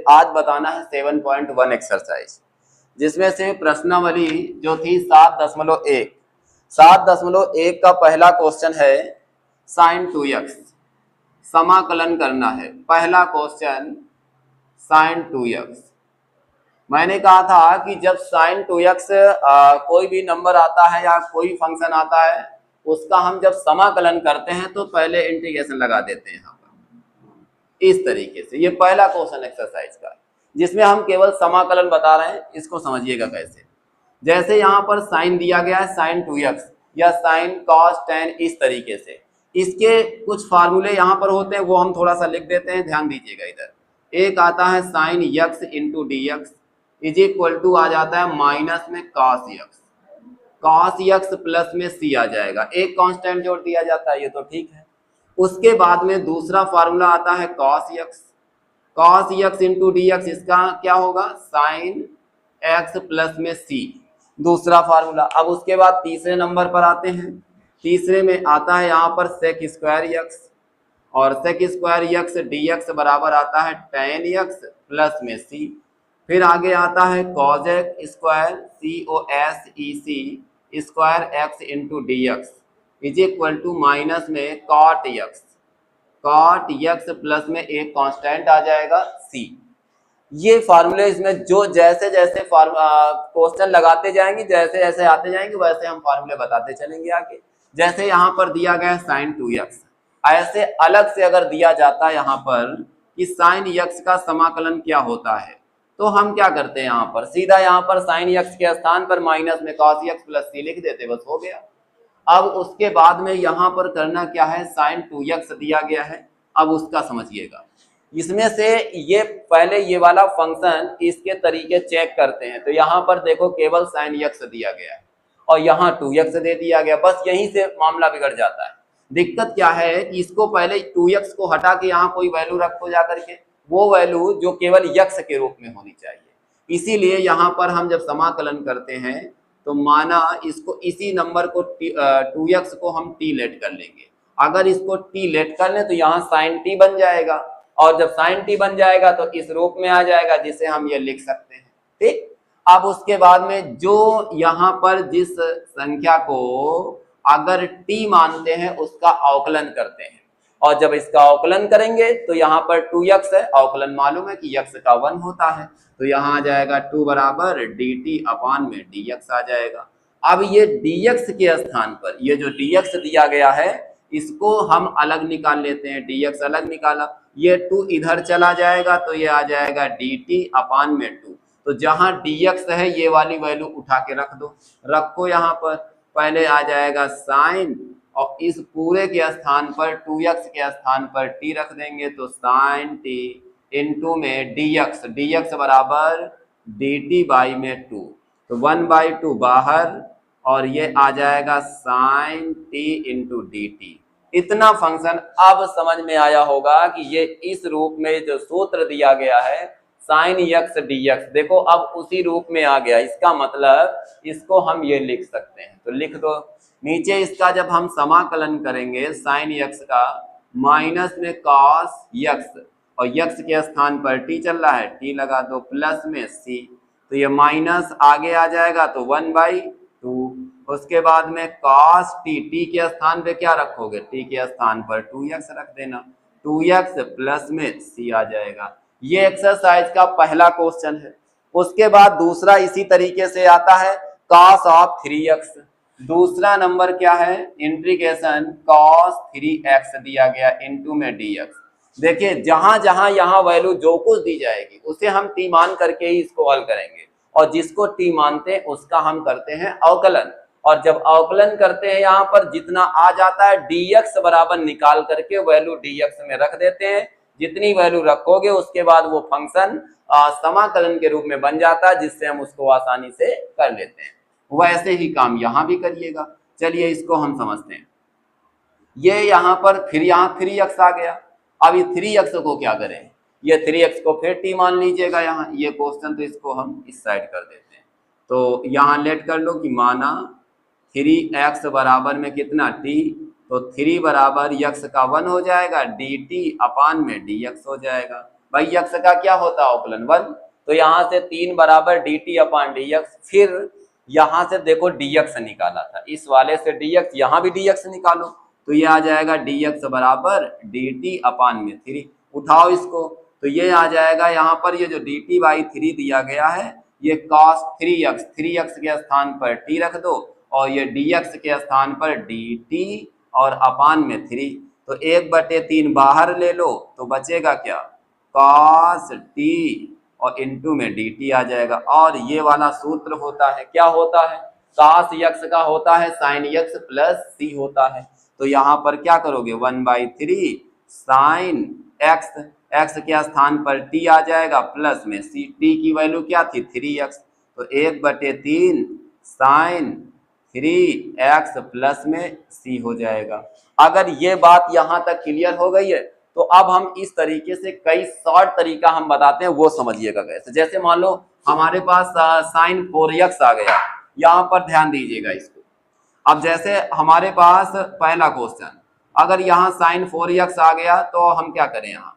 आज बताना है 7.1 एक्सरसाइज, जिसमें से प्रश्नावली जो थी 7.1 का पहला क्वेश्चन है sin 2x, समाकलन करना है। पहला क्वेश्चन sin 2x। मैंने कहा था कि जब sin 2x कोई भी नंबर आता है या कोई फंक्शन आता है, उसका हम जब समाकलन करते हैं तो पहले इंटीग्रेशन लगा देते हैं यहाँ पर, इस तरीके से। ये पहला क्वेश्चन एक्सरसाइज का, जिसमें हम केवल समाकलन बता रहे हैं। इसको समझिएगा कैसे। जैसे यहाँ पर साइन दिया गया है sin 2x या sin cos tan, इस तरीके से इसके कुछ फार्मूले यहाँ पर होते हैं, वो हम थोड़ा सा लिख देते हैं, ध्यान दीजिएगा। इधर एक आता है sin x into d x is equal to आ जाता है माइनस में cos x प्लस में c आ जाएगा। एक कांस्टेंट जोड़ दिया जाता है, ये तो ठीक है। उसके बाद में दूसरा फार्मूला आता है cos x into d x, इसका क्या होगा sin x प्लस में c, दूसरा फार्मूला। अब उसके बाद तीसरे नंबर पर आते हैं। तीसरे में आता है यहाँ पर sec स्क्वायर x, और sec स्क्वायर x dx बराबर आता है tan x प्लस में c। फिर आगे आता है cosec square cosec square x into d x is equal to minus में cot x प्लस में एक कांस्टेंट आ जाएगा c। ये फार्मूले इसमें जो जैसे जैसे क्वेश्चन लगाते जाएंगे, जैसे जैसे आते जाएंगे, वैसे हम फार्मूले बताते चलेंगे आगे। जैसे यहाँ पर दिया गया है sin 2x, ऐसे अलग से अगर दिया जाता है यहाँ पर कि sin x का समाकलन क्या होता है, तो हम क्या करते हैं, यहाँ पर सीधा यहाँ पर sin x के स्थान पर माइनस में cos x प्लस c लिख देते, बस हो गया। अब उसके बाद में यहाँ पर करना क्या है, sin 2x दिया गया है। अब उसका समझिएगा। इसमें से ये पहले ये वाला फंक्शन इसके तरीके चेक करते हैं। तो यहाँ पर देखो केवल sin x दिया गया है और यहाँ 2x दे दिया गया, बस यहीं से मामला बिगड़ जाता है। दिक्कत क्या है कि इसको पहले 2x को हटा के यहाँ कोई वैल्यू रखो जा करके, वो वैल्यू जो केवल x के रूप में होनी चाहिए। इसीलिए यहाँ पर हम जब समाकलन करते हैं तो माना इसको इसी नंबर को 2x को हम t लेट कर लेंगे। अगर इसको t लेट कर लें तो यहाँ sin t बन जाएगा, और जब sin t बन जाएगा तो इस रूप में आ जाएगा, जिसे हम ये लिख सकते हैं। ठीक। अब उसके बाद में जो यहाँ पर जिस संख्या को अगर t मानते हैं उसका अवकलन करते हैं, और जब इसका अवकलन करेंगे तो यहाँ पर 2x है, अवकलन मालूम है कि x का 1 होता है, तो यहाँ आ जाएगा 2 बराबर dt अपान में dx आ जाएगा। अब ये dx के स्थान पर ये जो dx दिया गया है, इसको हम अलग निकाल लेते हैं। dx अलग निकाला, ये 2 इधर चला जाएगा तो ये आ जाएगा dt अपान में 2। तो जहां dx है ये वाली वैल्यू उठा के रख दो, रखो यहाँ पर। पहले आ जाएगा sin, और इस पूरे के स्थान पर 2x के स्थान पर t रख देंगे, तो sin t इंटू में dx बराबर dt बाई में 2, तो 1/2 बाहर, और ये आ जाएगा sin t इंटू dt। इतना फंक्शन अब समझ में आया होगा कि ये इस रूप में जो सूत्र दिया गया है sin x dx, देखो अब उसी रूप में आ गया। इसका मतलब इसको हम ये लिख सकते हैं, तो लिख दो नीचे। इसका जब हम समाकलन करेंगे sin x का माइनस में cos x, और x के स्थान पर t चल रहा है, t लगा दो, प्लस में c, तो ये माइनस आगे आ जाएगा तो 1/2। उसके बाद में cos t के स्थान पे क्या रखोगे, t के स्थान पर 2x रख देना, 2x प्लस में c आ जाएगा। ये एक्सरसाइज का पहला क्वेश्चन है। उसके बाद दूसरा इसी तरीके से आता है cos ऑफ 3x। दूसरा नंबर क्या है, इंटीग्रेशन cos 3x दिया गया इंटू में dx। देखिए जहां जहां यहाँ वैल्यू जो कुछ दी जाएगी उसे हम t मान करके ही इसको हल करेंगे, और जिसको t मानते हैं उसका हम करते हैं अवकलन। और जब अवकलन करते हैं यहाँ पर जितना आ जाता है dx बराबर निकाल करके वैल्यू dx में रख देते हैं। जितनी वैल्यू रखोगे उसके बाद वो फंक्शन समाकलन के रूप में बन जाता है, जिससे हम उसको आसानी से कर लेते हैं। वैसे ही काम यहाँ भी करिएगा। चलिए इसको हम समझते हैं। ये यहाँ पर फिर यहाँ 3x आ गया। अब ये 3x को क्या करें, ये 3x को फिर t मान लीजिएगा यहाँ, ये क्वेश्चन तो इसको हम इस साइड कर देते हैं। तो यहाँ लेट कर लो कि माना 3x बराबर में कितना t, तो 3 बराबर x का 1 हो जाएगा, dt अपान में dx हो जाएगा। भाई यक्स का क्या होता है अवकलन 1, तो यहाँ से 3 बराबर dt अपॉन dx, फिर यहाँ से देखो dx निकाला था, इस वाले से dx, यहाँ भी dx निकालो, तो ये आ जाएगा dx बराबर dt अपॉन में 3, उठाओ इसको, तो ये आ जाएगा यहाँ पर, ये जो dt बाई 3 दिया गया है ये cos 3x के स्थान पर t रख दो, और ये dx के स्थान पर dt और अपान में 3, तो 1/3 बाहर ले लो तो बचेगा क्या, cos t और इनटू में dt आ जाएगा। और ये वाला सूत्र होता है, क्या होता है, cos x का होता है sin x प्लस c होता है, तो यहाँ पर क्या करोगे 1/3 sin x, x के स्थान पर t आ जाएगा प्लस में c, t की वैल्यू क्या थी 3x, तो 1/3 sin 3x प्लस में c हो जाएगा। अगर ये बात यहाँ तक क्लियर हो गई है तो अब हम इस तरीके से कई शॉर्ट तरीका हम बताते हैं, वो समझिएगा कैसे। जैसे मान लो हमारे पास sin 4x आ गया, यहाँ पर ध्यान दीजिएगा इसको। अब जैसे हमारे पास पहला क्वेश्चन, अगर यहाँ sin 4x आ गया तो हम क्या करें, यहाँ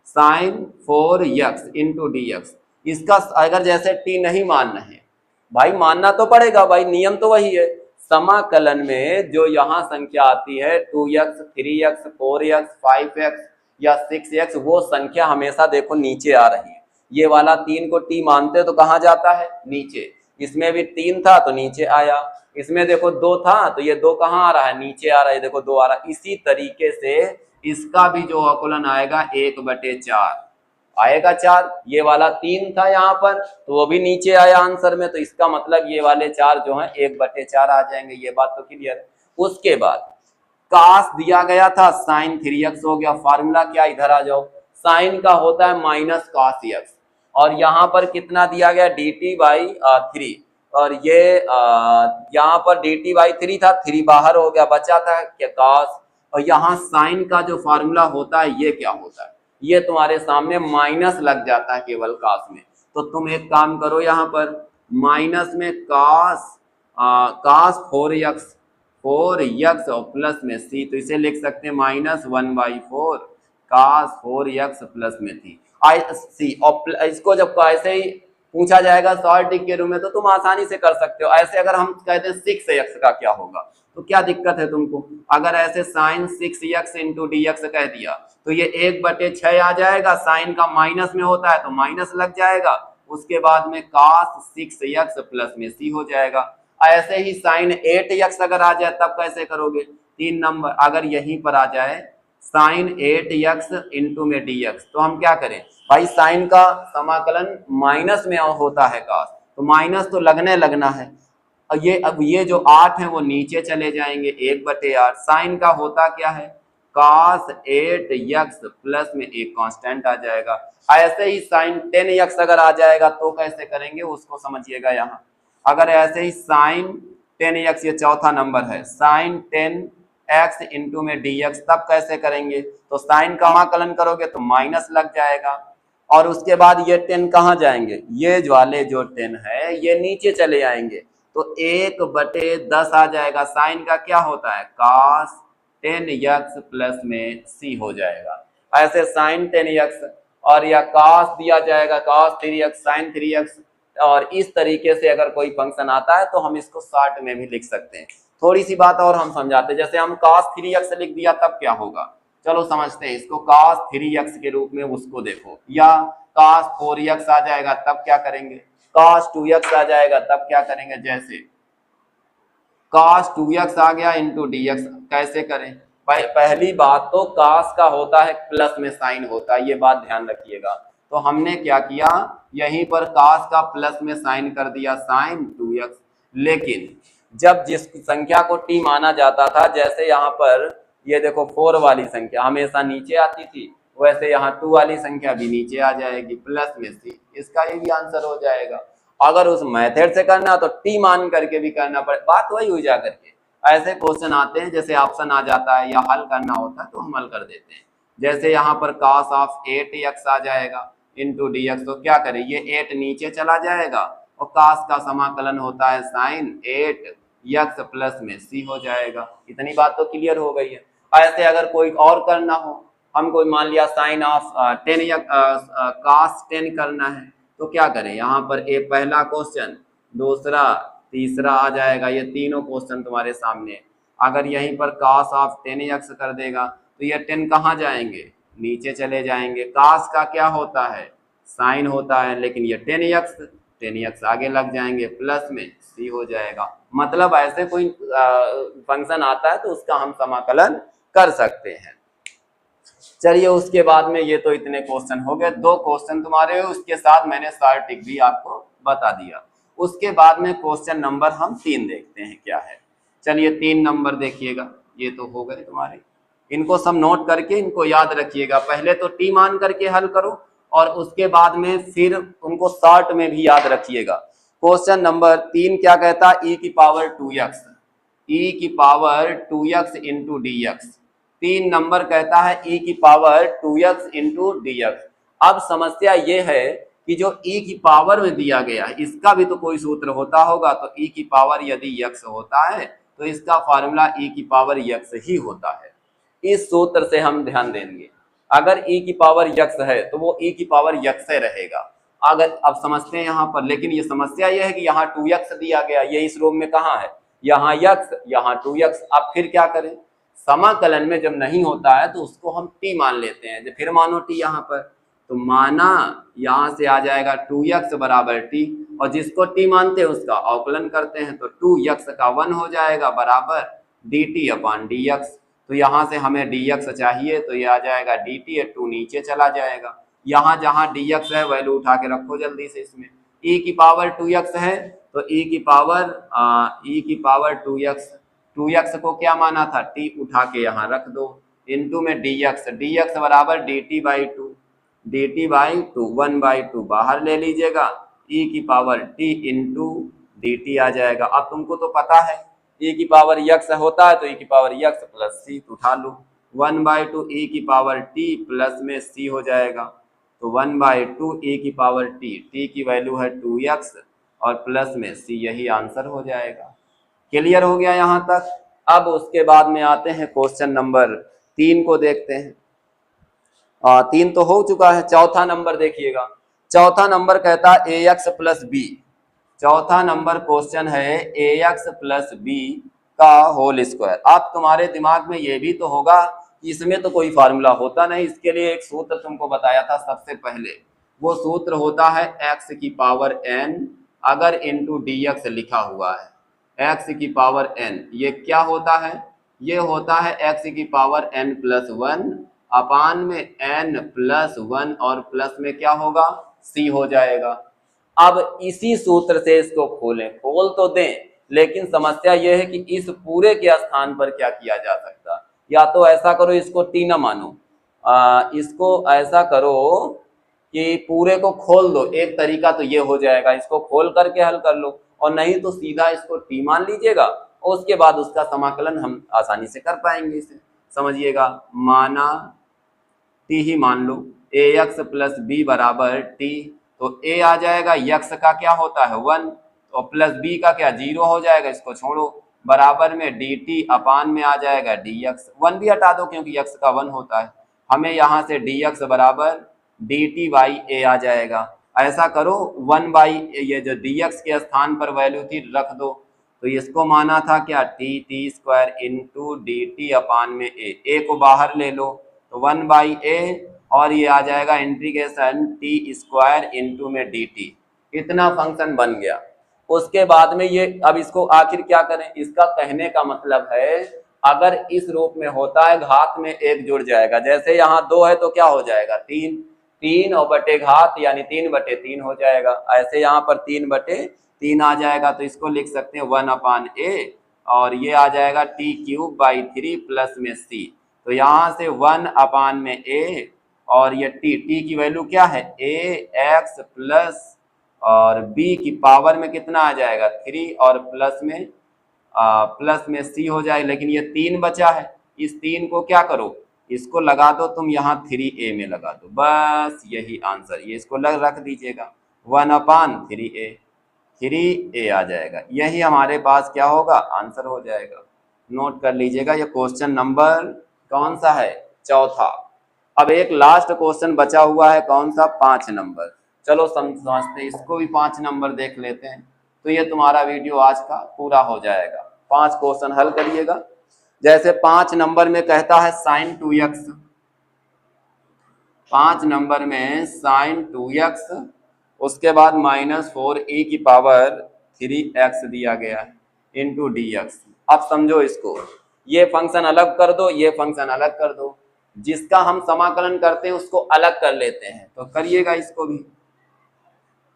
sin 4x इंटू dx, इसका अगर जैसे t नहीं मानना है, भाई मानना तो पड़ेगा भाई, नियम तो वही है, समाकलन में जो यहाँ संख्या आती है 2x 3x 4x 5x या 6x, वो संख्या हमेशा देखो नीचे आ रही है। ये वाला 3 को t मानते तो कहाँ जाता है, नीचे, इसमें भी 3 था तो नीचे आया, इसमें देखो 2 था तो ये 2 कहाँ आ रहा है, नीचे आ रहा है, देखो 2 आ रहा है। इसी तरीके से इसका भी जो अवकलन आएगा 1/4 आएगा 4, ये वाला 3 था यहाँ पर तो वो भी नीचे आया आंसर में, तो इसका मतलब ये वाले 4 जो हैं 1/4 आ जाएंगे। ये बात तो क्लियर है। उसके बाद cos दिया गया था sin 3x हो गया, फार्मूला क्या, इधर आ जाओ, sin का होता है माइनस cos x, और यहाँ पर कितना दिया गया dt/3, और ये यहाँ पर dt/3 था, 3 बाहर हो गया, बचा था क्या cos, और यहाँ sin का जो फार्मूला होता है ये क्या होता है, ये तुम्हारे सामने माइनस लग जाता है केवल cos में, तो तुम एक काम करो, यहाँ पर माइनस में cos 4x और प्लस में c, तो इसे लिख सकते हैं -1/4 cos 4x प्लस में c, और इसको जब ऐसे ही पूछा जाएगा शॉर्ट ट्रिक के रूप में तो तुम आसानी से कर सकते हो। ऐसे अगर हम कहते हैं 6x का क्या होगा, तो क्या दिक्कत है तुमको, अगर ऐसे sin 6x इंटू dx कह दिया तो ये 1/6 आ जाएगा, साइन का माइनस में होता है तो माइनस लग जाएगा, उसके बाद में cos 6x प्लस में c हो जाएगा। ऐसे ही sin 8x अगर आ जाए तब कैसे करोगे, 3 नंबर, अगर यहीं पर आ जाए sin 8x इंटू में dx, तो हम क्या करें भाई, साइन का समाकलन माइनस में होता है cos, तो माइनस तो लगना है, अब ये जो 8 है वो नीचे चले जाएंगे 1/8, साइन का होता क्या है cos 8x प्लस में एक कांस्टेंट आ जाएगा। ऐसे ही sin 10x अगर आ जाएगा तो कैसे करेंगे उसको समझिएगा। यहाँ अगर ऐसे ही sin 10x, ये चौथा नंबर है, sin 10x इंटू में dx, तब कैसे करेंगे, तो साइन का समाकलन करोगे तो माइनस लग जाएगा, और उसके बाद ये 10 कहाँ जाएंगे, ये वाले जो 10 है ये नीचे चले आएंगे, तो 1/10 आ जाएगा। साइन का क्या होता है cos 10x प्लस में c हो जाएगा। ऐसे sin 10x और या cos दिया जाएगा cos 3x sin 3x, और इस तरीके से अगर कोई फंक्शन आता है तो हम इसको शॉर्ट में भी लिख सकते हैं। थोड़ी सी बात और हम समझाते हैं, जैसे हम cos 3x लिख दिया तब क्या होगा, चलो समझते हैं इसको, cos 3x के रूप में उसको देखो, या cos 4x आ जाएगा तब क्या करेंगे, cos 2x आ जाएगा तब क्या करेंगे, जैसे cos 2x आ गया इंटू dx, कैसे करें भाई, पहली बात तो cos का होता है प्लस में साइन होता है, ये बात ध्यान रखिएगा। तो हमने क्या किया, यहीं पर cos का प्लस में साइन कर दिया sin 2x, लेकिन जब जिस संख्या को t माना जाता था, जैसे यहाँ पर ये देखो 4 वाली संख्या हमेशा नीचे आती थी, वैसे यहाँ 2 वाली संख्या भी नीचे आ जाएगी प्लस में c, इसका ये भी आंसर हो जाएगा। अगर उस मेथड से करना तो t मान करके भी करना पड़े, बात वही हुई जा करके। ऐसे क्वेश्चन आते हैं जैसे ऑप्शन आ जाता है या हल करना होता है तो हम हल कर देते हैं। जैसे यहाँ पर cos ऑफ 8x आ जाएगा इंटू dx, तो क्या करें, ये 8 नीचे चला जाएगा और cos का समाकलन होता है sin 8x प्लस में c हो जाएगा। इतनी बात तो क्लियर हो गई है। ऐसे अगर कोई और करना हो हमको मान लिया साइन ऑफ 10 या cos 10 करना है, तो क्या करें, यहाँ पर एक पहला क्वेश्चन, दूसरा, तीसरा आ जाएगा, ये तीनों क्वेश्चन तुम्हारे सामने। अगर यहीं पर cos ऑफ 10x कर देगा तो ये 10 कहाँ जाएंगे, नीचे चले जाएंगे। cos का क्या होता है, साइन होता है, लेकिन ये 10x आगे लग जाएंगे, प्लस में c हो जाएगा। मतलब ऐसे कोई फंक्शन आता है तो उसका हम समाकलन कर सकते हैं। चलिए उसके बाद में ये तो इतने क्वेश्चन हो गए, 2 क्वेश्चन तुम्हारे, उसके साथ मैंने शॉर्ट ट्रिक भी आपको बता दिया। उसके बाद में क्वेश्चन नंबर हम 3 देखते हैं क्या है। चलिए 3 नंबर देखिएगा, ये तो हो गए तुम्हारे, इनको सब नोट करके इनको याद रखिएगा। पहले तो टी मान करके हल करो और उसके बाद में फिर उनको शॉर्ट में भी याद रखिएगा। क्वेश्चन नंबर 3 क्या कहता है, e की पावर 2x, e की power 2x into d x. 3 number कहता है e की power 2x into d x. अब समस्या ये है कि जो e की पावर में दिया गया है इसका भी तो कोई सूत्र होता होगा, तो e की पावर यदि x होता है तो इसका फार्मूला e की पावर x ही होता है। इस सूत्र से हम ध्यान देंगे, अगर e की पावर x है तो वो e की पावर x से रहेगा। अगर अब समझते हैं यहाँ पर, लेकिन ये समस्या ये है कि यहाँ 2x दिया गया, ये इस रूप में कहाँ है, यहाँ x, यहाँ 2x। अब फिर क्या करें, समाकलन में जब नहीं होता है तो उसको हम t मान लेते हैं। जब फिर मानो t यहाँ पर, तो माना यहाँ से आ जाएगा 2x बराबर t, और जिसको t मानते हैं उसका अवकलन करते हैं तो 2x का 1 हो जाएगा बराबर dt अपॉन dx। तो यहाँ से हमें dx चाहिए तो ये आ जाएगा dt, 2 नीचे चला जाएगा। यहाँ जहाँ dx है वैल्यू उठा के रखो जल्दी से, इसमें e की पावर 2x है तो e की पावर 2x को क्या माना था, t उठा के यहाँ रख दो, इनटू में dx बराबर dt बाई 2 1/2 बाहर ले लीजिएगा, e की पावर t इंटू dt आ जाएगा। अब तुमको तो पता है e की पावर x होता है तो e की पावर x प्लस c उठा लो, 1/2 e की पावर t प्लस में c हो जाएगा, तो 1/2 e की पावर t की वैल्यू है 2x और प्लस में c, यही आंसर हो जाएगा। क्लियर हो गया यहाँ तक। अब उसके बाद में आते हैं क्वेश्चन नंबर 3 को देखते हैं। 3 तो हो चुका है, चौथा नंबर देखिएगा। चौथा नंबर कहता है ax प्लस बी। चौथा नंबर क्वेश्चन है ax प्लस बी का होल स्क्वायर। अब तुम्हारे दिमाग में ये भी तो होगा कि इसमें तो कोई फार्मूला होता नहीं, इसके लिए एक सूत्र तुमको बताया था सबसे पहले। वो सूत्र होता है x की पावर n, अगर इंटू डी एक्स लिखा हुआ है x की पावर n, ये क्या होता है, ये होता है x की पावर n प्लस 1 अपान में n प्लस 1 और प्लस में क्या होगा, c हो जाएगा। अब इसी सूत्र से इसको खोलें, खोल तो दें, लेकिन समस्या यह है कि इस पूरे के स्थान पर क्या किया जा सकता, या तो ऐसा करो इसको t न मानो, इसको ऐसा करो कि पूरे को खोल दो। एक तरीका तो ये हो जाएगा, इसको खोल करके हल कर लो, और नहीं तो सीधा इसको t मान लीजिएगा और उसके बाद उसका समाकलन हम आसानी से कर पाएंगे। इसे समझिएगा, माना t ही मान लो, ax प्लस बी बराबर t, तो a आ जाएगा, x का क्या होता है 1, तो प्लस b का क्या 0 हो जाएगा, इसको छोड़ो, बराबर में dt अपान में आ जाएगा dx, 1 भी हटा दो क्योंकि x का 1 होता है। हमें यहाँ से dx बराबर dt बाई a आ जाएगा। ऐसा करो 1 बाई ये जो dx के स्थान पर वैल्यू थी रख दो, तो इसको माना था क्या t स्क्वायर इंटू dt अपान में a को बाहर ले लो तो 1 बाई a, और ये आ जाएगा इंटीग्रेशन t स्क्वायर इंटू में dt। इतना फंक्शन बन गया। उसके बाद में ये, अब इसको आखिर क्या करें, इसका कहने का मतलब है अगर इस रूप में होता है घात में 1 जुड़ जाएगा, जैसे यहाँ 2 है तो क्या हो जाएगा 3 और बटे घात यानी 3/3 हो जाएगा। ऐसे यहाँ पर 3/3 आ जाएगा, तो इसको लिख सकते हैं 1 अपान a, और ये आ जाएगा t³/3 प्लस में c, तो यहाँ से 1 अपान में a, और ये t की वैल्यू क्या है ax प्लस और b की पावर में कितना आ जाएगा 3 और प्लस में c हो जाए। लेकिन ये 3 बचा है, इस 3 को क्या करो, इसको लगा दो तुम यहाँ 3a में लगा दो, बस यही आंसर, ये इसको रख दीजिएगा 1 अपान 3a आ जाएगा। यही हमारे पास क्या होगा, आंसर हो जाएगा। नोट कर लीजिएगा, ये क्वेश्चन नंबर कौन सा है, चौथा। अब एक लास्ट क्वेश्चन बचा हुआ है, कौन सा? 5 नंबर। चलो समझते हैं, इसको भी 5 नंबर देख लेते हैं, तो ये तुम्हारा वीडियो आज का पूरा हो जाएगा। 5 क्वेश्चन हल करिएगा। जैसे 5 नंबर में कहता है sin 2x, 5 नंबर में sin 2x, उसके बाद -4e की पावर 3x दिया गया है इंटू dx। अब समझो इसको, ये फंक्शन अलग कर दो, ये फंक्शन अलग कर दो, जिसका हम समाकलन करते हैं उसको अलग कर लेते हैं, तो करिएगा इसको भी।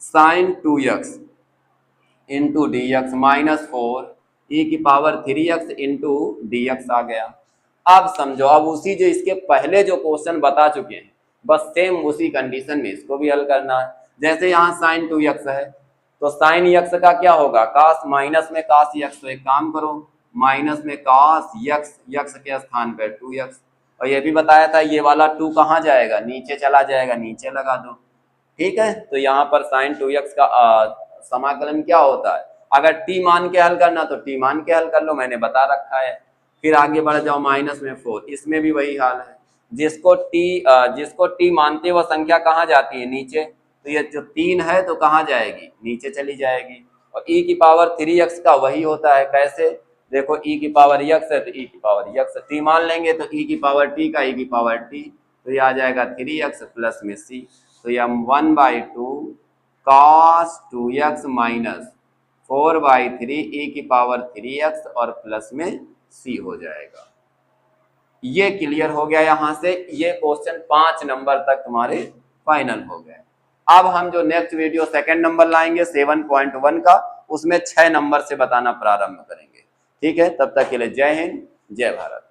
sin 2x into d x -4e की पावर 3x इंटू dx आ गया। अब समझो, अब उसी जो इसके पहले जो क्वेश्चन बता चुके हैं, बस सेम उसी कंडीशन में इसको भी हल करना है। जैसे यहाँ sin 2x है, तो sin x का क्या होगा? cos, माइनस में cos x, तो एक काम करो, माइनस में cos x के स्थान पर 2x, और ये भी बताया था ये वाला 2 कहाँ जाएगा? नीचे चला जाएगा, नीचे लगा दो। ठीक है, तो यहाँ पर sin 2x का समाकलन क्या होता है? अगर t मान के हल करना तो t मान के हल कर लो, मैंने बता रखा है। फिर आगे बढ़ जाओ -4, इसमें भी वही हाल है। जिसको t मानते वह संख्या कहाँ जाती है? नीचे। तो ये जो 3 है तो कहाँ जाएगी? नीचे चली जाएगी। और e की पावर 3x का वही होता है। कैसे? देखो, e की पावर x है तो e की पावर x, t मान लेंगे तो e की पावर t का e की पावर t, तो ये आ जाएगा 3x प्लस में c, तो ये 1/2 cos 2x माइनस 4/3 e की पावर 3x और प्लस में c हो जाएगा। ये क्लियर हो गया। यहाँ से ये क्वेश्चन 5 नंबर तक तुम्हारे फाइनल हो गए। अब हम जो नेक्स्ट वीडियो सेकंड नंबर लाएंगे 7.1 का, उसमें 6 नंबर से बताना प्रारंभ करेंगे। ठीक है, तब तक के लिए जय हिंद, जय भारत।